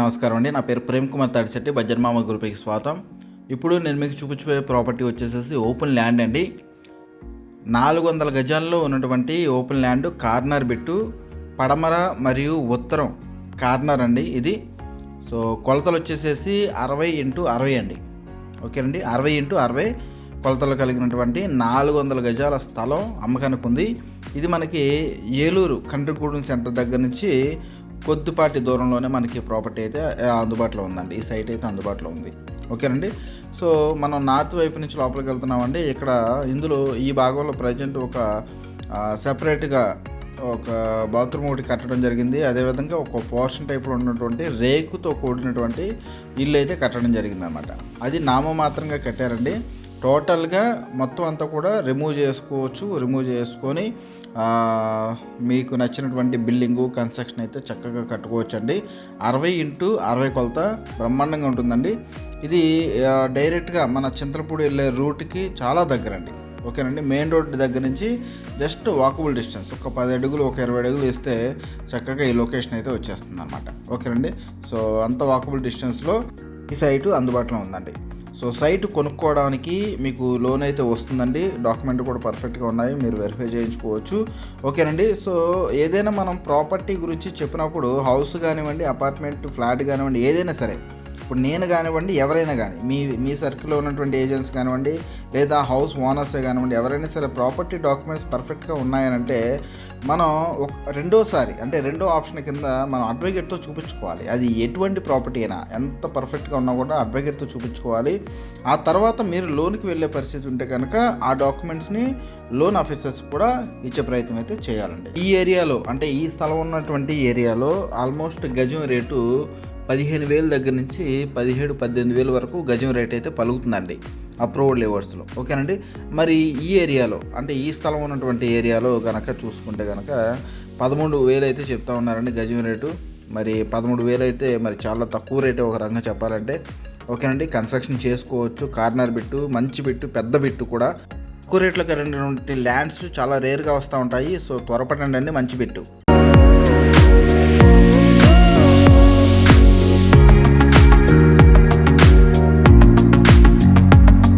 నమస్కారం అండి. నా పేరు ప్రేమ్ కుమార్ తాడిశెట్టి, బజ్జర్మామ గ్రూప్కి స్వాగతం. ఇప్పుడు నేను మీకు చూపించబోయే ప్రాపర్టీ వచ్చేసేసి ఓపెన్ ల్యాండ్ అండి. 400 గజాల్లో ఉన్నటువంటి ఓపెన్ ల్యాండ్, కార్నర్ బిట్టు, పడమర మరియు ఉత్తరం కార్నర్ అండి ఇది. సో కొలతలు వచ్చేసేసి 60x60 అండి. ఓకేనండి, 60x60 కొలతలు కలిగినటువంటి 400 గజాల స్థలం అమ్మకానికి ఉంది. ఇది మనకి ఏలూరు కంట్రిగూడెం సెంటర్ దగ్గర నుంచి కొద్దిపాటి దూరంలోనే మనకి ప్రాపర్టీ అయితే అందుబాటులో ఉందండి. ఈ సైట్ అయితే అందుబాటులో ఉంది. ఓకేనండి. సో మనం నార్త్ వైపు నుంచి లోపలికి వెళ్తున్నామండి. ఇందులో ఈ భాగంలో ప్రజెంట్ ఒక సెపరేట్గా ఒక బాత్రూమ్ ఒకటి కట్టడం జరిగింది. అదేవిధంగా ఒక పోర్షన్ టైప్లో ఉన్నటువంటి రేకుతో కూడినటువంటి ఇల్లు అయితే కట్టడం జరిగింది అనమాట. అది నామమాత్రంగా కట్టారండి. టోటల్గా మొత్తం అంతా కూడా రిమూవ్ చేసుకొని మీకు నచ్చినటువంటి బిల్డింగు కన్స్ట్రక్షన్ అయితే చక్కగా కట్టుకోవచ్చు అండి. 60x60 కొలత బ్రహ్మాండంగా ఉంటుందండి. ఇది డైరెక్ట్గా మన చింతలపూడి వెళ్ళే రూట్కి చాలా దగ్గర అండి. ఓకేనండి, మెయిన్ రోడ్ దగ్గర నుంచి జస్ట్ వాకబుల్ డిస్టెన్స్, ఒక 10 అడుగులు ఒక 20 అడుగులు వేస్తే చక్కగా ఈ లొకేషన్ అయితే వచ్చేస్తుంది అనమాట. ఓకేనండి, సో అంత వాకబుల్ డిస్టెన్స్లో ఈ సైటు అందుబాటులో ఉందండి. సో సైట్ కొనుక్కోవడానికి మీకు లోన్ అయితే వస్తుందండి. డాక్యుమెంట్ కూడా పర్ఫెక్ట్గా ఉన్నాయి, మీరు వెరిఫై చేయించుకోవచ్చు. ఓకేనండి. సో ఏదైనా మనం ప్రాపర్టీ గురించి చెప్పినప్పుడు హౌస్ కానివ్వండి, అపార్ట్మెంట్, ఫ్లాట్ కానివ్వండి, ఏదైనా సరే, ఇప్పుడు నేను కానివ్వండి, ఎవరైనా కానీ మీ సర్కిల్లో ఉన్నటువంటి ఏజెంట్స్ కానివ్వండి, లేదా హౌస్ ఓనర్సే కానివ్వండి, ఎవరైనా సరే ప్రాపర్టీ డాక్యుమెంట్స్ పర్ఫెక్ట్గా ఉన్నాయనంటే మనం రెండో ఆప్షన్ కింద మనం అడ్వకేట్తో చూపించుకోవాలి. అది ఎటువంటి ప్రాపర్టీ అయినా ఎంత పర్ఫెక్ట్గా ఉన్నా కూడా అడ్వకేట్తో చూపించుకోవాలి. ఆ తర్వాత మీరు లోన్కి వెళ్ళే పరిస్థితి ఉంటే కనుక ఆ డాక్యుమెంట్స్ని లోన్ ఆఫీసర్స్ కూడా ఇచ్చే ప్రయత్నం అయితే చేయాలండి. ఈ ఏరియాలో, అంటే ఈ స్థలం ఉన్నటువంటి ఏరియాలో ఆల్మోస్ట్ గజం రేటు 15,000 దగ్గర నుంచి 17,000-18,000 వరకు గజం రేట్ అయితే పలుకుతుందండి అప్రూవ్డ్ లేఅవుట్స్లో. ఓకేనండి. మరి ఈ ఏరియాలో, అంటే ఈ స్థలం ఉన్నటువంటి ఏరియాలో కనుక చూసుకుంటే కనుక 13,000 అయితే చెప్తా ఉన్నారండి గజం రేటు. మరి 13,000 అయితే మరి చాలా తక్కువ రేటు ఒక రకంగా చెప్పాలంటే. ఓకేనండి, కన్స్ట్రక్షన్ చేసుకోవచ్చు. కార్నర్ బిట్టు, మంచి బిట్టు, పెద్ద బిట్టు కూడా. తక్కువ రేట్లో కలిగినటువంటి ల్యాండ్స్ చాలా రేర్గా వస్తూ ఉంటాయి. సో త్వరపడండి, మంచి బిట్టు.